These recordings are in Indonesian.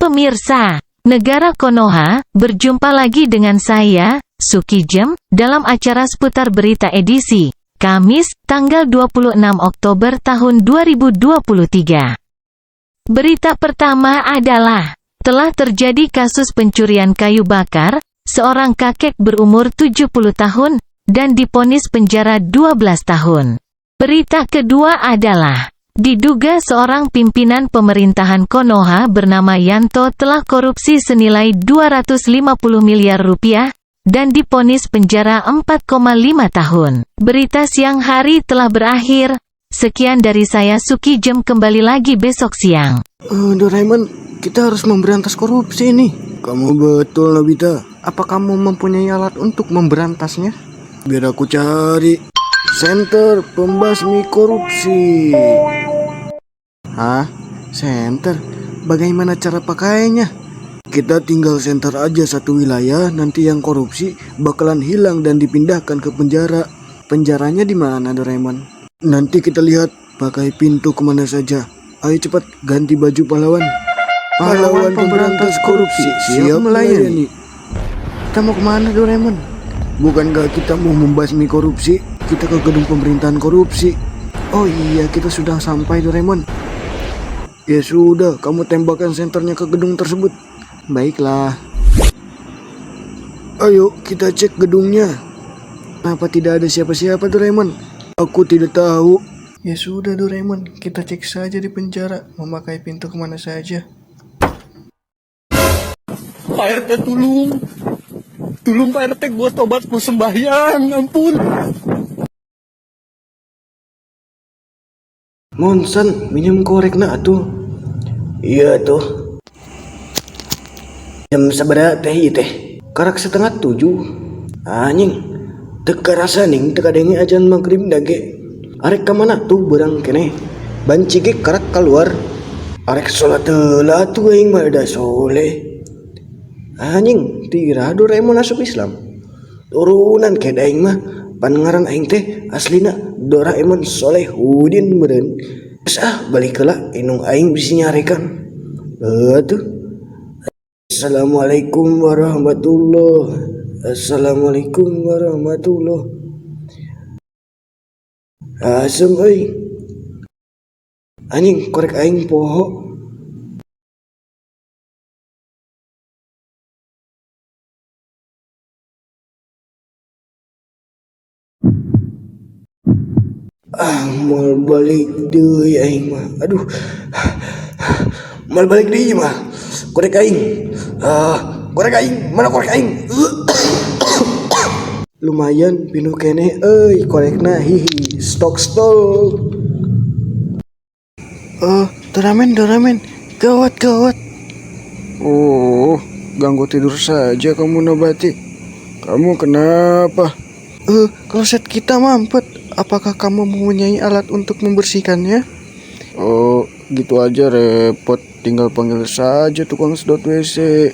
Pemirsa, negara Konoha, berjumpa lagi dengan saya, Sukijem, dalam acara seputar berita edisi Kamis, tanggal 26 Oktober tahun 2023. Berita pertama adalah, telah terjadi kasus pencurian kayu bakar, seorang kakek berumur 70 tahun, dan divonis penjara 12 tahun. Berita kedua adalah, diduga seorang pimpinan pemerintahan Konoha bernama Yanto telah korupsi senilai 250 miliar rupiah, dan divonis penjara 4,5 tahun. Berita siang hari telah berakhir. Sekian dari saya Sukijem, kembali lagi besok siang. Doraemon, kita harus memberantas korupsi ini. Kamu betul, Nobita. Apa kamu mempunyai alat untuk memberantasnya? Biar aku cari. Center Pembasmi Korupsi. Hah? Center? Bagaimana cara pakainya? Kita tinggal center aja satu wilayah, nanti yang korupsi bakalan hilang dan dipindahkan ke penjara. Penjaranya di mana, Doraemon? Nanti kita lihat pakai pintu kemana saja. Ayo cepat ganti baju pahlawan. Pahlawan pemberantas korupsi siap melayani. Kita mau kemana, Doraemon? Bukankah kita mau membasmi korupsi? Kita ke gedung pemerintahan korupsi. Oh iya, kita sudah sampai, Doraemon. Ya sudah, kamu tembakkan senternya ke gedung tersebut. Baiklah. Ayo kita cek gedungnya. Kenapa tidak ada siapa-siapa, Doraemon? Aku tidak tahu. Ya sudah, Doraemon, kita cek saja di penjara. Memakai pintu kemana saja. Pak RT tulung Pak RT, gua tobat mau sembahyang, ampun. Monsan, minum korek nak tuh. Iya tuh. Jam sabaraha teh? Karak 6:30. Anjing. Teka rasa ning teka denge ajan maghrib dage. Arek ka mana tuh berang kene? Banci ge karak keluar. Arek salat heula tuh aing mah da soleh. Anjing, tira Doraemon asup Islam. Turunan ke aing mah pangaran aing teh aslina Doraemon Solehudin meureun. Balik heula inung aing bisi nyarekan. Tuh. Assalamualaikum warahmatullahi. Assalamualaikum warahmatullahi. Asem euy. Anjing korek aing poho. Mal balik deui aing mah. Aduh. Mal balik deui mah. Korek aing. Korek aing, mana korek aing? Lumayan pinu kene euy korekna, hihi. Stok. Doraemon, gawat. Oh, ganggu tidur saja kamu, Nobati. Kamu kenapa? Kloset kita mampet. Apakah kamu mempunyai alat untuk membersihkannya? Oh, gitu aja repot. Tinggal panggil saja tukang sedot WC.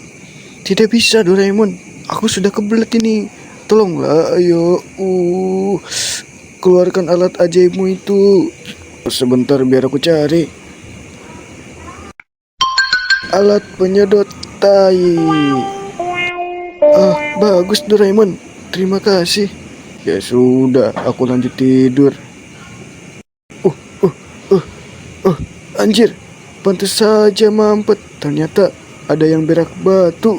Tidak bisa, Doraemon. Aku sudah kebelet ini. Tolonglah, ayo. Keluarkan alat ajaibmu itu. Sebentar biar aku cari. Alat penyedot tai. Bagus, Doraemon. Terima kasih. Ya sudah, aku lanjut tidur. Anjir, pantas saja mampet. Ternyata ada yang berak batu.